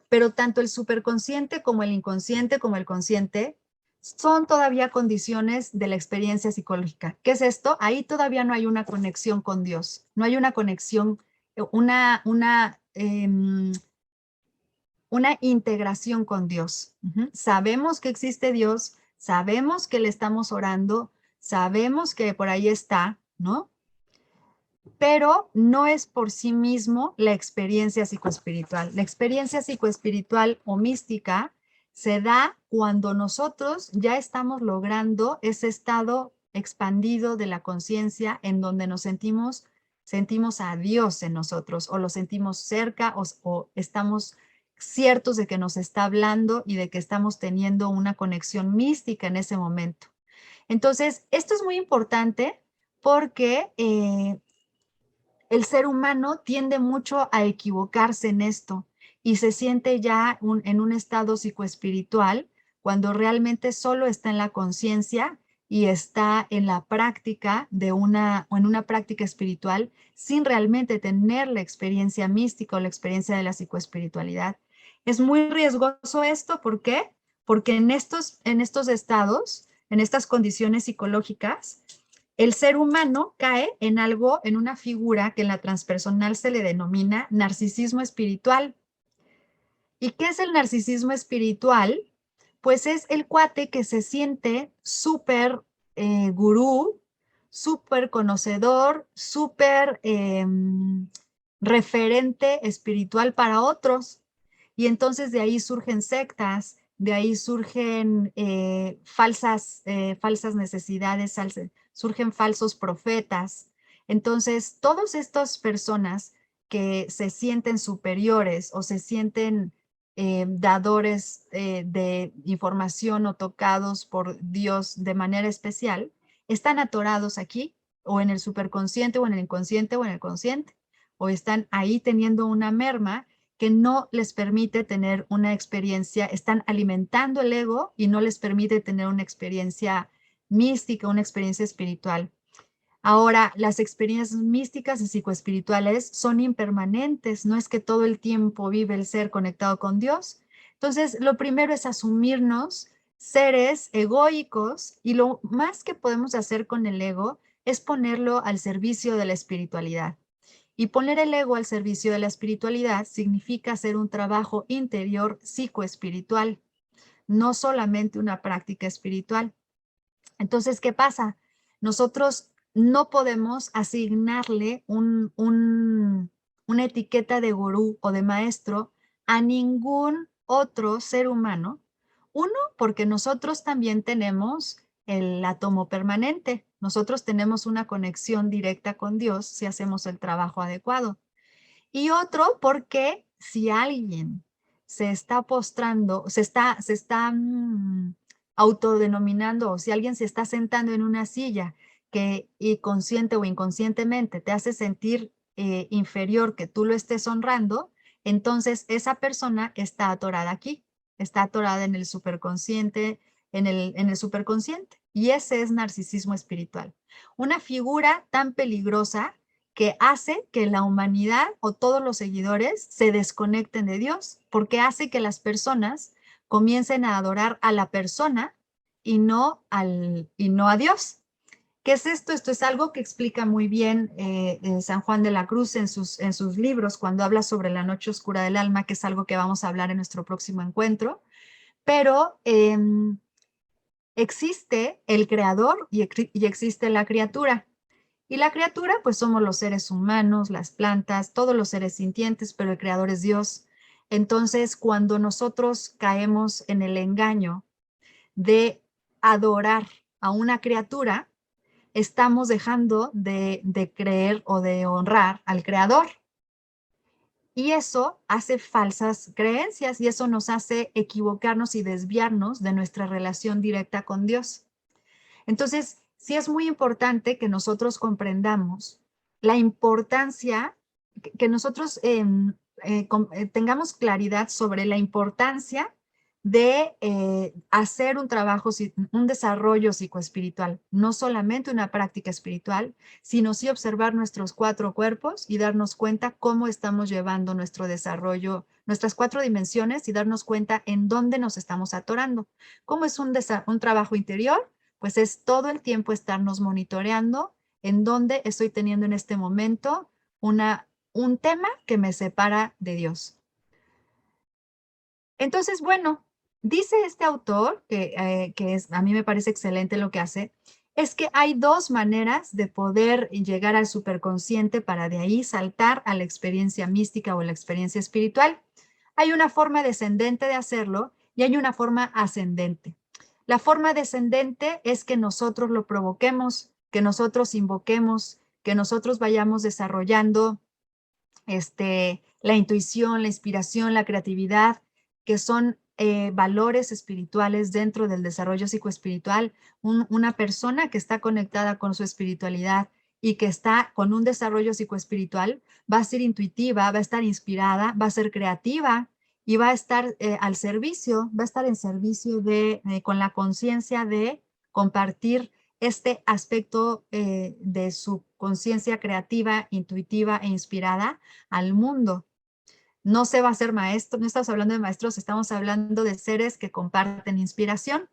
pero tanto el superconsciente como el inconsciente como el consciente son todavía condiciones de la experiencia psicológica. ¿Qué es esto? Ahí todavía no hay una conexión con Dios, no hay una conexión, una integración con Dios. Sabemos que existe Dios, sabemos que le estamos orando, sabemos que por ahí está, ¿no? Pero no es por sí mismo la experiencia psicoespiritual. La experiencia psicoespiritual o mística se da cuando nosotros ya estamos logrando ese estado expandido de la conciencia en donde nos sentimos a Dios en nosotros, o lo sentimos cerca, o estamos ciertos de que nos está hablando y de que estamos teniendo una conexión mística en ese momento. Entonces, esto es muy importante porque el ser humano tiende mucho a equivocarse en esto y se siente ya en un estado psicoespiritual cuando realmente solo está en la conciencia y está en la práctica o en una práctica espiritual sin realmente tener la experiencia mística o la experiencia de la psicoespiritualidad. Es muy riesgoso esto, ¿por qué? Porque en estos estados, en estas condiciones psicológicas, el ser humano cae en algo, en una figura que en la transpersonal se le denomina narcisismo espiritual. ¿Y qué es el narcisismo espiritual? Pues es el cuate que se siente súper gurú, súper conocedor, súper referente espiritual para otros. Y entonces de ahí surgen sectas, de ahí surgen falsas necesidades, surgen falsos profetas. Entonces, todas estas personas que se sienten superiores o se sienten dadores de información o tocados por Dios de manera especial, están atorados aquí, o en el superconsciente, o en el inconsciente, o en el consciente, o están ahí teniendo una merma que no les permite tener una experiencia, están alimentando el ego y no les permite tener una experiencia mística, una experiencia espiritual. Ahora, las experiencias místicas y psicoespirituales son impermanentes, no es que todo el tiempo vive el ser conectado con Dios. Entonces, lo primero es asumirnos seres egoicos, y lo más que podemos hacer con el ego es ponerlo al servicio de la espiritualidad. Y poner el ego al servicio de la espiritualidad significa hacer un trabajo interior psicoespiritual, no solamente una práctica espiritual. Entonces, ¿qué pasa? Nosotros no podemos asignarle una etiqueta de gurú o de maestro a ningún otro ser humano. Uno, porque nosotros también tenemos el átomo permanente. Nosotros tenemos una conexión directa con Dios si hacemos el trabajo adecuado. Y otro, porque si alguien se está postrando, se está autodenominando, o si alguien se está sentando en una silla que y consciente o inconscientemente te hace sentir inferior, que tú lo estés honrando, entonces esa persona está atorada aquí, está atorada en el superconsciente, en el superconsciente. Y ese es narcisismo espiritual. Una figura tan peligrosa que hace que la humanidad o todos los seguidores se desconecten de Dios, porque hace que las personas comiencen a adorar a la persona y no a Dios. ¿Qué es esto? Esto es algo que explica muy bien San Juan de la Cruz en sus libros, cuando habla sobre la noche oscura del alma, que es algo que vamos a hablar en nuestro próximo encuentro. Pero existe el creador y existe la criatura. Y la criatura, pues somos los seres humanos, las plantas, todos los seres sintientes, pero el creador es Dios. Entonces, cuando nosotros caemos en el engaño de adorar a una criatura, estamos dejando de creer o de honrar al Creador. Y eso hace falsas creencias y eso nos hace equivocarnos y desviarnos de nuestra relación directa con Dios. Entonces, sí es muy importante que nosotros comprendamos la importancia, que nosotros tengamos claridad sobre la importancia de hacer un trabajo, un desarrollo psicoespiritual, no solamente una práctica espiritual, sino sí observar nuestros 4 cuerpos y darnos cuenta cómo estamos llevando nuestro desarrollo, nuestras 4 dimensiones y darnos cuenta en dónde nos estamos atorando. ¿Cómo es un trabajo interior? Pues es todo el tiempo estarnos monitoreando en dónde estoy teniendo en este momento un tema que me separa de Dios. Entonces, bueno, dice este autor, a mí me parece excelente lo que hace, es que hay 2 maneras de poder llegar al superconsciente para de ahí saltar a la experiencia mística o la experiencia espiritual. Hay una forma descendente de hacerlo y hay una forma ascendente. La forma descendente es que nosotros lo provoquemos, que nosotros invoquemos, que nosotros vayamos desarrollando la intuición, la inspiración, la creatividad, que son valores espirituales dentro del desarrollo psicoespiritual. Una persona que está conectada con su espiritualidad y que está con un desarrollo psicoespiritual va a ser intuitiva, va a estar inspirada, va a ser creativa y va a estar al servicio, va a estar en servicio con la conciencia de compartir este aspecto de su conciencia creativa, intuitiva e inspirada al mundo. No se va a ser maestro, no estamos hablando de maestros, estamos hablando de seres que comparten inspiración,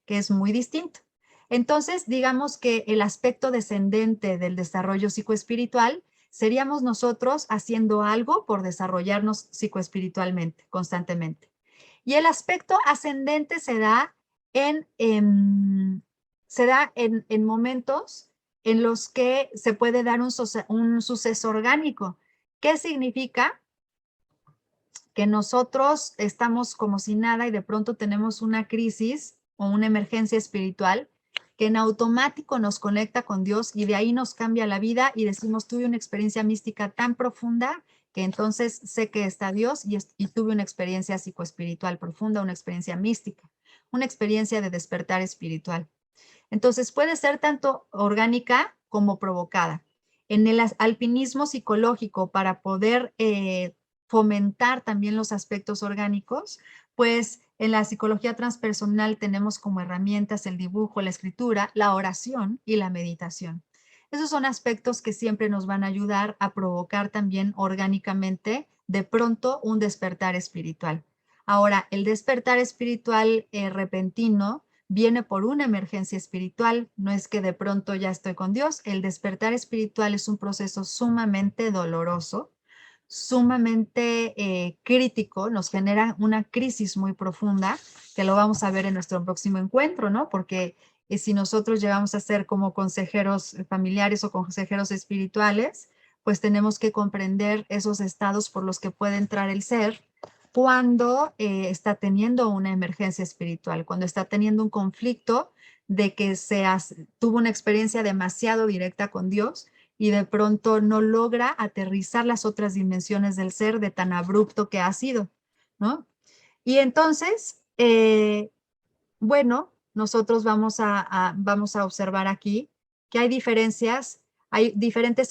que es muy distinto. Entonces, digamos que el aspecto descendente del desarrollo psicoespiritual seríamos nosotros haciendo algo por desarrollarnos psicoespiritualmente, constantemente. Y el aspecto ascendente se da en momentos en los que se puede dar un suceso orgánico. ¿Qué significa? Que nosotros estamos como si nada y de pronto tenemos una crisis o una emergencia espiritual que en automático nos conecta con Dios y de ahí nos cambia la vida y decimos, tuve una experiencia mística tan profunda que entonces sé que está Dios y tuve una experiencia psicoespiritual profunda, una experiencia mística, una experiencia de despertar espiritual. Entonces puede ser tanto orgánica como provocada. En el alpinismo psicológico, para poder fomentar también los aspectos orgánicos, pues en la psicología transpersonal tenemos como herramientas el dibujo, la escritura, la oración y la meditación. Esos son aspectos que siempre nos van a ayudar a provocar también orgánicamente de pronto un despertar espiritual. Ahora, el despertar espiritual repentino viene por una emergencia espiritual, no es que de pronto ya estoy con Dios. El despertar espiritual es un proceso sumamente doloroso, sumamente crítico, nos genera una crisis muy profunda, que lo vamos a ver en nuestro próximo encuentro, ¿no? Porque si nosotros llegamos a ser como consejeros familiares o consejeros espirituales, pues tenemos que comprender esos estados por los que puede entrar el ser cuando está teniendo una emergencia espiritual, cuando está teniendo un conflicto de que tuvo una experiencia demasiado directa con Dios y de pronto no logra aterrizar las otras dimensiones del ser de tan abrupto que ha sido, ¿no? Y entonces, bueno, nosotros vamos a observar aquí que hay diferentes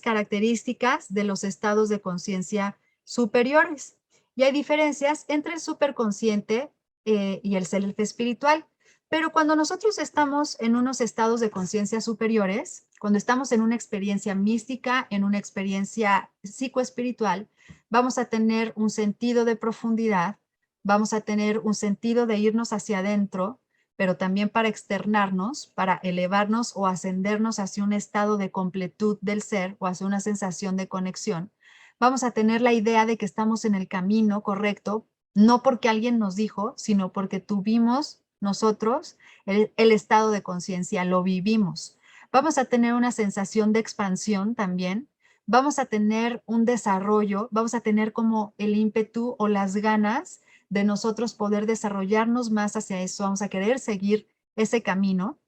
características de los estados de conciencia superiores. Y hay diferencias entre el superconsciente y el ser espiritual. Pero cuando nosotros estamos en unos estados de conciencia superiores, cuando estamos en una experiencia mística, en una experiencia psicoespiritual, vamos a tener un sentido de profundidad, vamos a tener un sentido de irnos hacia adentro, pero también para externarnos, para elevarnos o ascendernos hacia un estado de completud del ser o hacia una sensación de conexión. Vamos a tener la idea de que estamos en el camino correcto, no porque alguien nos dijo, sino porque tuvimos nosotros el estado de conciencia, lo vivimos. Vamos a tener una sensación de expansión también, vamos a tener un desarrollo, vamos a tener como el ímpetu o las ganas de nosotros poder desarrollarnos más hacia eso, vamos a querer seguir ese camino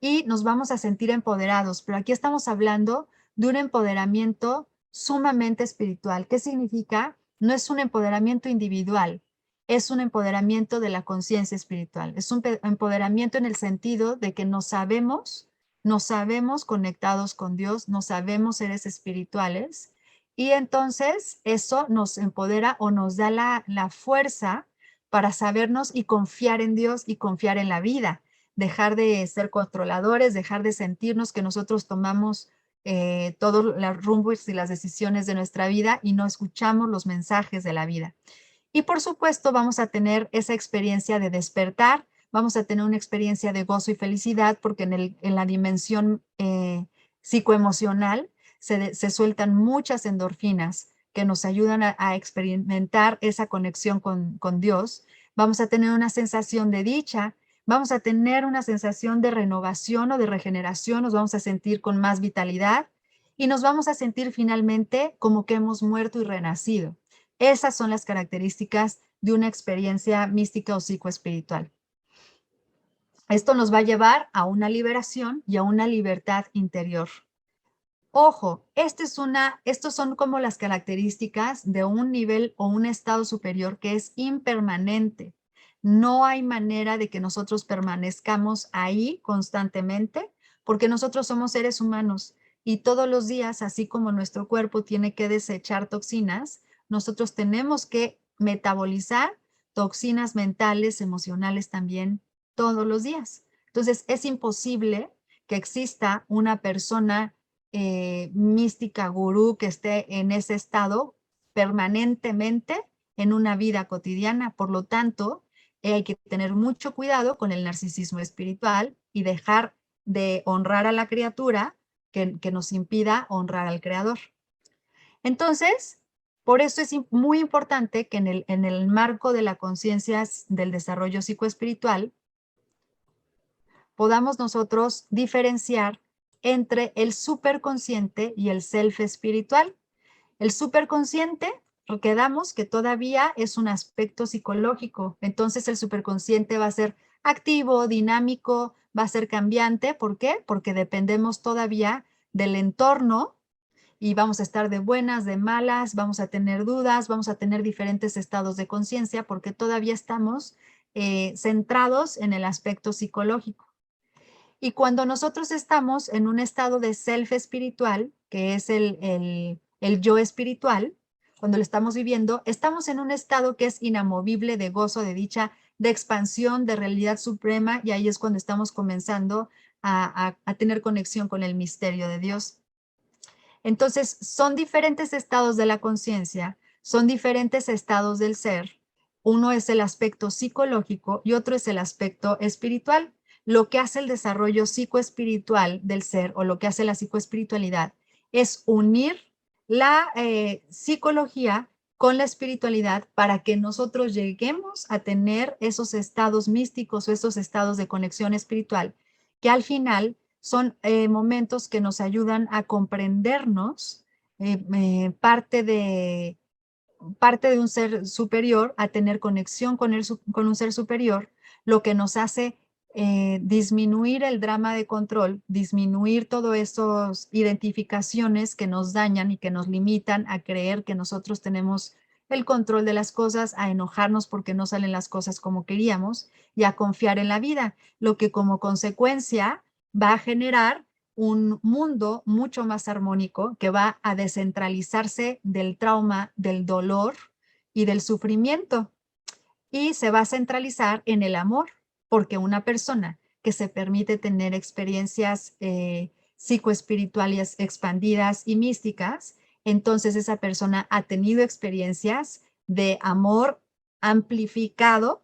y nos vamos a sentir empoderados. Pero aquí estamos hablando de un empoderamiento sumamente espiritual. ¿Qué significa? No es un empoderamiento individual, es un empoderamiento de la conciencia espiritual. Es un empoderamiento en el sentido de que nos sabemos conectados con Dios, nos sabemos seres espirituales y entonces eso nos empodera o nos da la fuerza para sabernos y confiar en Dios y confiar en la vida, dejar de ser controladores, dejar de sentirnos que nosotros tomamos todos los rumbos y las decisiones de nuestra vida y no escuchamos los mensajes de la vida. Y por supuesto vamos a tener esa experiencia de despertar, vamos a tener una experiencia de gozo y felicidad porque en la dimensión psicoemocional se sueltan muchas endorfinas que nos ayudan a experimentar esa conexión con Dios. Vamos a tener una sensación de dicha, vamos a tener una sensación de renovación o de regeneración, nos vamos a sentir con más vitalidad y nos vamos a sentir finalmente como que hemos muerto y renacido. Esas son las características de una experiencia mística o psicoespiritual. Esto nos va a llevar a una liberación y a una libertad interior. Ojo, estos son como las características de un nivel o un estado superior que es impermanente. No hay manera de que nosotros permanezcamos ahí constantemente porque nosotros somos seres humanos y todos los días, así como nuestro cuerpo tiene que desechar toxinas, nosotros tenemos que metabolizar toxinas mentales, emocionales también, todos los días. Entonces, es imposible que exista una persona mística, gurú, que esté en ese estado permanentemente en una vida cotidiana. Por lo tanto, hay que tener mucho cuidado con el narcisismo espiritual y dejar de honrar a la criatura que nos impida honrar al creador. Entonces, por eso es muy importante que en el marco de la conciencia del desarrollo psicoespiritual podamos nosotros diferenciar entre el superconsciente y el self espiritual. El superconsciente, quedamos que todavía es un aspecto psicológico, entonces el superconsciente va a ser activo, dinámico, va a ser cambiante. ¿Por qué? Porque dependemos todavía del entorno y vamos a estar de buenas, de malas, vamos a tener dudas, vamos a tener diferentes estados de conciencia porque todavía estamos centrados en el aspecto psicológico. Y cuando nosotros estamos en un estado de self espiritual, que es el yo espiritual, cuando lo estamos viviendo, estamos en un estado que es inamovible de gozo, de dicha, de expansión, de realidad suprema, y ahí es cuando estamos comenzando a tener conexión con el misterio de Dios. Entonces, son diferentes estados de la conciencia, son diferentes estados del ser. Uno es el aspecto psicológico y otro es el aspecto espiritual. Lo que hace el desarrollo psicoespiritual del ser o lo que hace la psicoespiritualidad es unir la psicología con la espiritualidad para que nosotros lleguemos a tener esos estados místicos o esos estados de conexión espiritual que al final son momentos que nos ayudan a comprendernos parte de un ser superior, a tener conexión con un ser superior, lo que nos hace disminuir el drama de control, disminuir todas esas identificaciones que nos dañan y que nos limitan a creer que nosotros tenemos el control de las cosas, a enojarnos porque no salen las cosas como queríamos y a confiar en la vida, lo que como consecuencia va a generar un mundo mucho más armónico que va a descentralizarse del trauma, del dolor y del sufrimiento y se va a centralizar en el amor, porque una persona que se permite tener experiencias psicoespirituales expandidas y místicas, entonces esa persona ha tenido experiencias de amor amplificado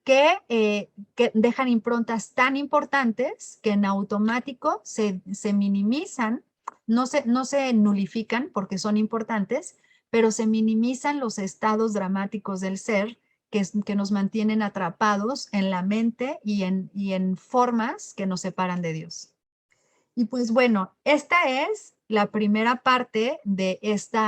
que dejan improntas tan importantes que en automático se minimizan, no se nulifican porque son importantes, pero se minimizan los estados dramáticos del ser que nos mantienen atrapados en la mente y en formas que nos separan de Dios. Y pues bueno, esta es la primera parte de este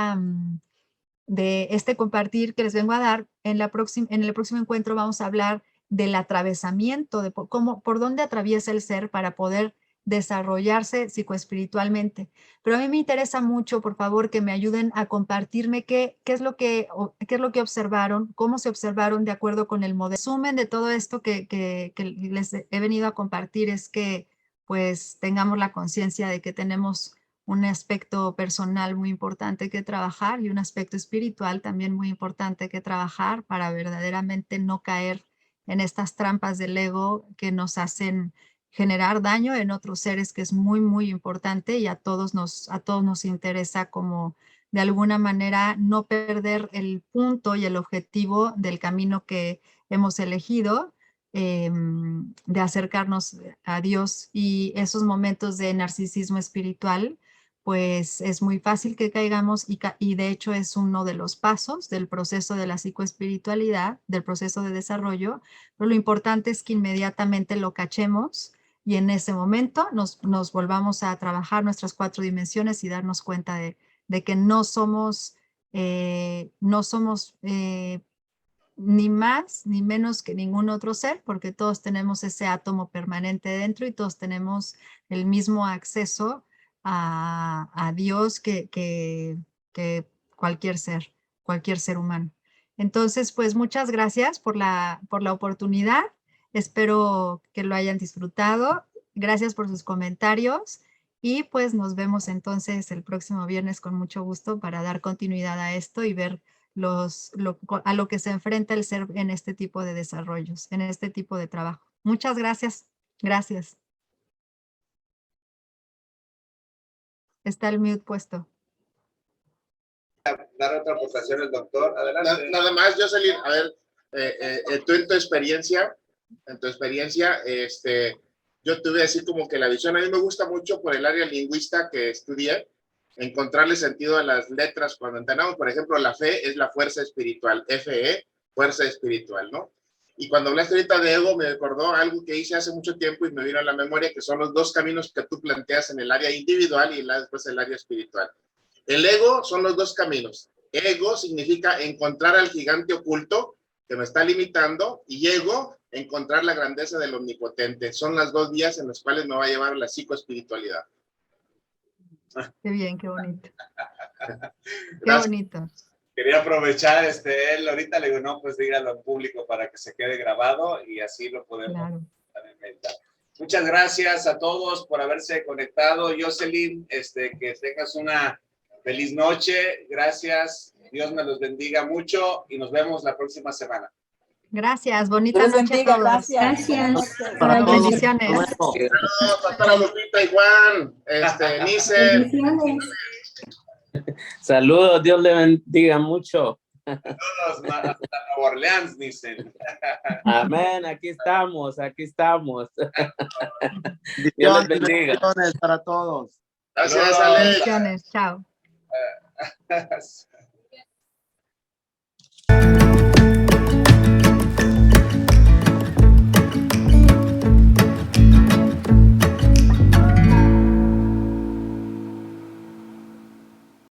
compartir que les vengo a dar. En el próximo encuentro vamos a hablar del atravesamiento, de por dónde atraviesa el ser para poder desarrollarse psicoespiritualmente. Pero a mí me interesa mucho, por favor, que me ayuden a compartirme qué es lo que observaron, cómo se observaron de acuerdo con el modelo. El resumen de todo esto que les he venido a compartir es que pues tengamos la conciencia de que tenemos un aspecto personal muy importante que trabajar y un aspecto espiritual también muy importante que trabajar para verdaderamente no caer en estas trampas del ego que nos hacen generar daño en otros seres, que es muy, muy importante, y a todos nos interesa como de alguna manera no perder el punto y el objetivo del camino que hemos elegido, de acercarnos a Dios. Y esos momentos de narcisismo espiritual, pues es muy fácil que caigamos y de hecho es uno de los pasos del proceso de la psicoespiritualidad, del proceso de desarrollo, pero lo importante es que inmediatamente lo cachemos y en ese momento nos volvamos a trabajar nuestras 4 dimensiones y darnos cuenta de que no somos ni más ni menos que ningún otro ser, porque todos tenemos ese átomo permanente dentro y todos tenemos el mismo acceso a Dios que cualquier ser humano. Entonces, pues muchas gracias por la oportunidad. Espero que lo hayan disfrutado. Gracias por sus comentarios y pues nos vemos entonces el próximo viernes con mucho gusto para dar continuidad a esto y ver a lo que se enfrenta el ser en este tipo de desarrollos, en este tipo de trabajo. Muchas gracias. Gracias. Está el mute puesto. Dar otra aportación el doctor. Adelante. Nada más, Jocelyn, a ver, tú en tu experiencia, yo tuve así como que la visión, a mí me gusta mucho por el área lingüista que estudié, encontrarle sentido a las letras cuando entendamos, por ejemplo, la fe es la fuerza espiritual, FE, fuerza espiritual, ¿no? Y cuando hablaste ahorita de ego, me recordó algo que hice hace mucho tiempo y me vino a la memoria, que son los 2 caminos que tú planteas en el área individual y después el área espiritual. El ego son los 2 caminos. Ego significa encontrar al gigante oculto que me está limitando, y ego, encontrar la grandeza del omnipotente. Son las 2 vías en las cuales me va a llevar la psicoespiritualidad. Qué bien, qué bonito. Qué bonito. Quería aprovechar él ahorita, le digo, no, pues dígalo en público para que se quede grabado y así lo podemos también meditar. Muchas gracias a todos por haberse conectado. Jocelyn, que tengas una feliz noche. Gracias. Dios me los bendiga mucho y nos vemos la próxima semana. Gracias. Bonita noche a todos. Gracias. Bendiciones. Saludos, pastora Lupita y Juan. Nice. Saludos, Dios le bendiga mucho. Saludos hasta Nueva Orleans, dicen. Amén, aquí estamos. Dios les bendiga. Bendiciones para todos. Gracias, Alex. Bendiciones. Chao.